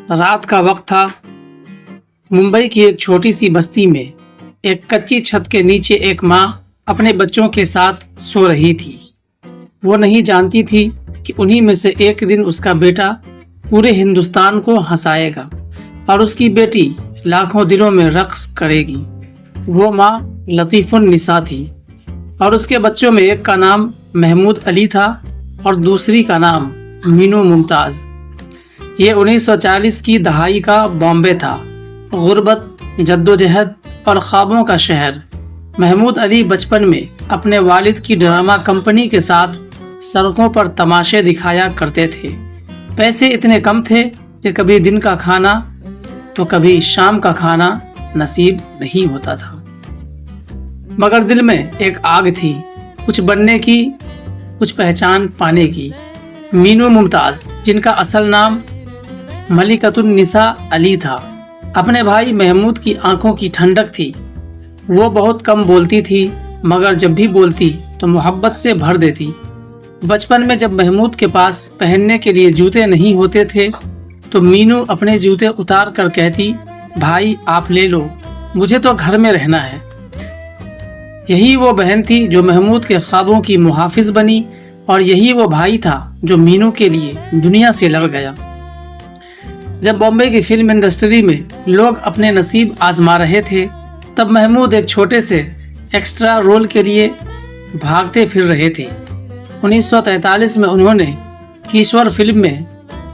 रात का वक्त था। मुंबई की एक छोटी सी बस्ती में एक कच्ची छत के नीचे एक माँ अपने बच्चों के साथ सो रही थी। वो नहीं जानती थी कि उन्हीं में से एक दिन उसका बेटा पूरे हिंदुस्तान को हंसाएगा और उसकी बेटी लाखों दिलों में रक्स करेगी। वो माँ लतीफ़ुन निसा थी और उसके बच्चों में एक का नाम महमूद अली था और दूसरी का नाम मीनू मुमताज़। ये 1940 की दहाई का बॉम्बे था, गुर्बत, जद्दोजहद और ख्वाबों का शहर। महमूद अली बचपन में अपने वालिद की ड्रामा कंपनी के साथ सड़कों पर तमाशे दिखाया करते थे। पैसे इतने कम थे कि कभी दिन का खाना तो कभी शाम का खाना नसीब नहीं होता था, मगर दिल में एक आग थी, कुछ बनने की, कुछ पहचान पाने की। मीनू मुमताज़, जिनका असल नाम मलिकतुन निसा अली था, अपने भाई महमूद की आंखों की ठंडक थी। वो बहुत कम बोलती थी, मगर जब भी बोलती तो मोहब्बत से भर देती। बचपन में जब महमूद के पास पहनने के लिए जूते नहीं होते थे तो मीनू अपने जूते उतार कर कहती, भाई आप ले लो, मुझे तो घर में रहना है। यही वो बहन थी जो महमूद के ख्वाबों की मुहाफिज बनी और यही वो भाई था जो मीनू के लिए दुनिया से लड़ गया। जब बॉम्बे की फिल्म इंडस्ट्री में लोग अपने नसीब आजमा रहे थे, तब महमूद एक छोटे से एक्स्ट्रा रोल के लिए भागते फिर रहे थे। 1943 में उन्होंने कीश्वर फिल्म में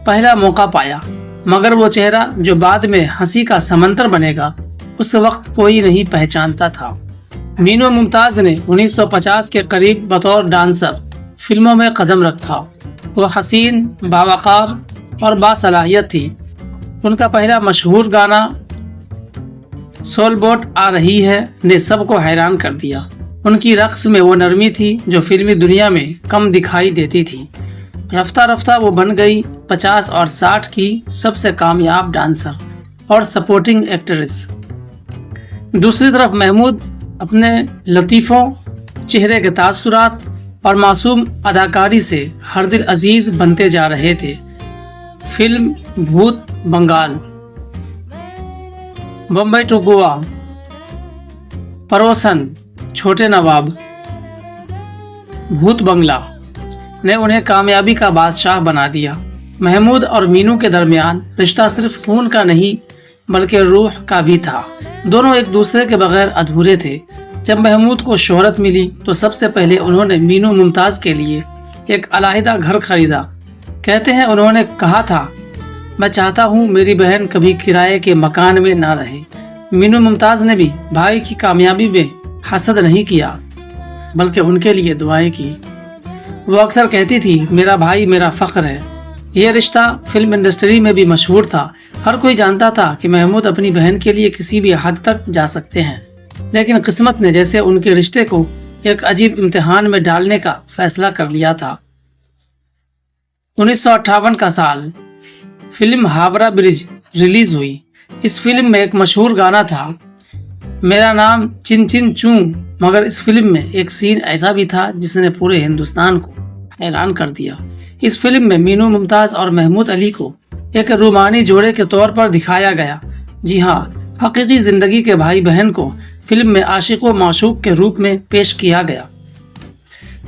पहला मौका पाया, मगर वो चेहरा जो बाद में हंसी का समंदर बनेगा, उस वक्त कोई नहीं पहचानता था। मीनू मुमताज़ ने 1950 के करीब बतौर डांसर फिल्मों में कदम रखा। वो हसीन, बावकार और बासलाहियत थी। उनका पहला मशहूर गाना सोल बोट आ रही है ने सबको हैरान कर दिया। उनकी रक्स में वो नरमी थी जो फिल्मी दुनिया में कम दिखाई देती थी। रफ्ता रफ्ता वो बन गई 50 और 60 की सबसे कामयाब डांसर और सपोर्टिंग एक्ट्रेस। दूसरी तरफ महमूद अपने लतीफ़ों, चेहरे के तासुरात और मासूम अदाकारी से हर दिल अजीज बनते जा रहे थे। फिल्म भूत बंगाल, बम्बई टू गोवा, पड़ोसन, छोटे नवाब, भूत बंगला ने उन्हें कामयाबी का बादशाह बना दिया। महमूद और मीनू के दरमियान रिश्ता सिर्फ खून का नहीं बल्कि रूह का भी था। दोनों एक दूसरे के बगैर अधूरे थे। जब महमूद को शोहरत मिली तो सबसे पहले उन्होंने मीनू मुमताज़ के लिए एक अलहदा घर खरीदा। कहते हैं उन्होंने कहा था, मैं चाहता हूँ मेरी बहन कभी किराए के मकान में ना रहे। मीनू मुमताज़ ने भी भाई की कामयाबी में हसद नहीं किया बल्कि उनके लिए दुआएं की। वो अक्सर कहती थी, मेरा भाई मेरा फ़ख्र है। ये रिश्ता फिल्म इंडस्ट्री में भी मशहूर था। हर कोई जानता था कि महमूद अपनी बहन के लिए किसी भी हद तक जा सकते हैं, लेकिन किस्मत ने जैसे उनके रिश्ते को एक अजीब इम्तिहान में डालने का फैसला कर लिया था। 1958 का साल, फिल्म हावड़ा ब्रिज रिलीज हुई। इस फिल्म में एक मशहूर गाना था, मेरा नाम चिन चिन चूं। मगर इस फिल्म में एक सीन ऐसा भी था जिसने पूरे हिंदुस्तान को हैरान कर दिया। इस फिल्म में मीनू मुमताज़ और महमूद अली को एक रूमानी जोड़े के तौर पर दिखाया गया। जी हाँ, हकीकी जिंदगी के भाई बहन को फिल्म में आशिक व माशूक के रूप में पेश किया गया।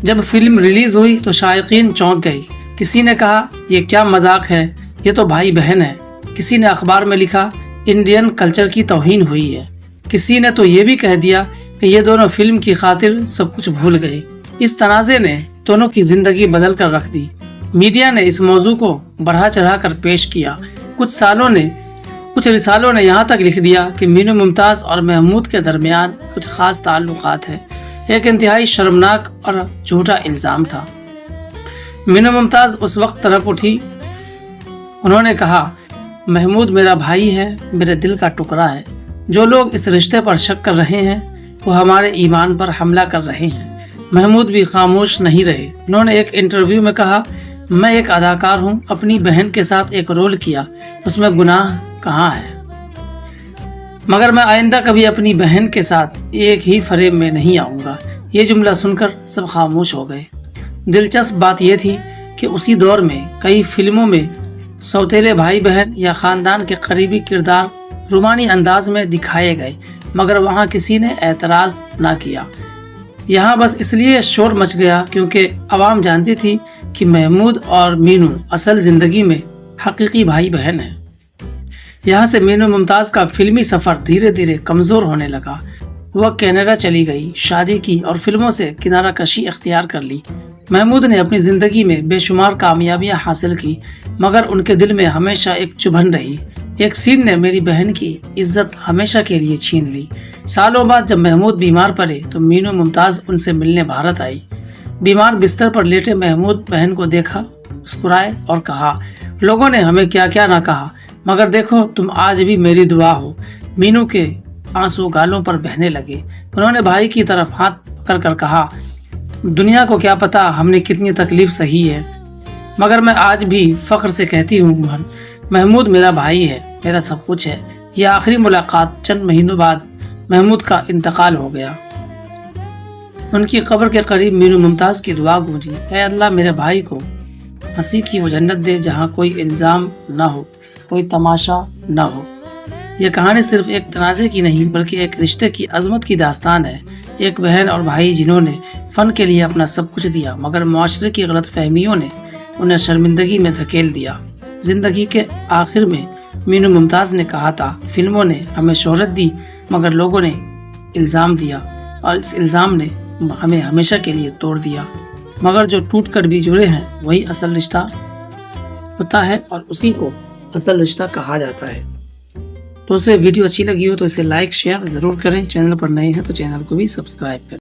जब फिल्म रिलीज हुई तो शायकीन चौंक गए। किसी ने कहा, ये क्या मजाक है, ये तो भाई बहन है। किसी ने अखबार में लिखा, इंडियन कल्चर की तौहीन हुई है। किसी ने तो ये भी कह दिया कि ये दोनों फिल्म की खातिर सब कुछ भूल गए। इस तनाज़े ने दोनों की जिंदगी बदल कर रख दी। मीडिया ने इस मौजू को बढ़ा चढ़ा कर पेश किया। कुछ रिसालों ने यहाँ तक लिख दिया कि मीनू मुमताज़ और महमूद के दरमियान कुछ ख़ास ताल्लुकात है। एक इंतहाई शर्मनाक और झूठा इल्ज़ाम था। मीनू मुमताज़ उस वक्त तड़प उठी। उन्होंने कहा, महमूद मेरा भाई है, मेरे दिल का टुकड़ा है। जो लोग इस रिश्ते पर शक कर रहे हैं वो हमारे ईमान पर हमला कर रहे हैं। महमूद भी खामोश नहीं रहे। उन्होंने एक इंटरव्यू में कहा, मैं एक अदाकार हूँ, अपनी बहन के साथ एक रोल किया, उसमें गुनाह कहाँ है? मगर मैं आइंदा कभी अपनी बहन के साथ एक ही फ्रेम में नहीं आऊँगा। ये जुमला सुनकर सब खामोश हो गए। दिलचस्प बात यह थी कि उसी दौर में कई फिल्मों में सौतेले भाई बहन या खानदान के करीबी किरदार रोमानी अंदाज में दिखाए गए, मगर वहाँ किसी ने एतराज़ ना किया। यहाँ बस इसलिए शोर मच गया क्योंकि आवाम जानती थी कि महमूद और मीनू असल ज़िंदगी में हकीकी भाई बहन हैं। यहाँ से मीनू मुमताज़ का फिल्मी सफ़र धीरे धीरे कमज़ोर होने लगा। वह कनाडा चली गई, शादी की और फिल्मों से किनारा कशी इख्तियार कर ली। महमूद ने अपनी ज़िंदगी में बेशुमार कामयाबियां हासिल की, मगर उनके दिल में हमेशा एक चुभन रही। एक सीन ने मेरी बहन की इज्जत हमेशा के लिए छीन ली। सालों बाद जब महमूद बीमार पड़े तो मीनू मुमताज़ उनसे मिलने भारत आई। बीमार बिस्तर पर लेटे महमूद बहन को देखा, मुस्कुराए और कहा, लोगों ने हमें क्या क्या ना कहा, मगर देखो तुम आज भी मेरी दुआ हो। मीनू के आंसू गालों पर बहने लगे। उन्होंने भाई की तरफ हाथ पकड़ कर कहा, दुनिया को क्या पता हमने कितनी तकलीफ सही है, मगर मैं आज भी फ़ख्र से कहती हूँ महमूद मेरा भाई है, मेरा सब कुछ है। यह आखिरी मुलाकात चंद महीनों बाद महमूद का इंतकाल हो गया। उनकी कब्र के करीब मीनू मुमताज़ की दुआ गूंजी, ऐ अल्लाह मेरे भाई को हंसी की वो जन्नत दे जहाँ कोई इल्ज़ाम ना हो, कोई तमाशा ना हो। यह कहानी सिर्फ एक तनाज़े की नहीं बल्कि एक रिश्ते की अजमत की दास्तान है। एक बहन और भाई जिन्होंने फ़न के लिए अपना सब कुछ दिया, मगर मुआशरे की गलत फहमियों ने उन्हें शर्मिंदगी में धकेल दिया। ज़िंदगी के आखिर में मीनू मुमताज़ ने कहा था, फिल्मों ने हमें शोहरत दी मगर लोगों ने इल्ज़ाम दिया और इस इल्ज़ाम ने हमें हमेशा के लिए तोड़ दिया। मगर जो टूट कर भी जुड़े हैं वही असल रिश्ता होता है और उसी को असल रिश्ता कहा जाता है। दोस्तों, ये वीडियो अच्छी लगी हो तो इसे लाइक शेयर ज़रूर करें। चैनल पर नए हैं तो चैनल को भी सब्सक्राइब करें।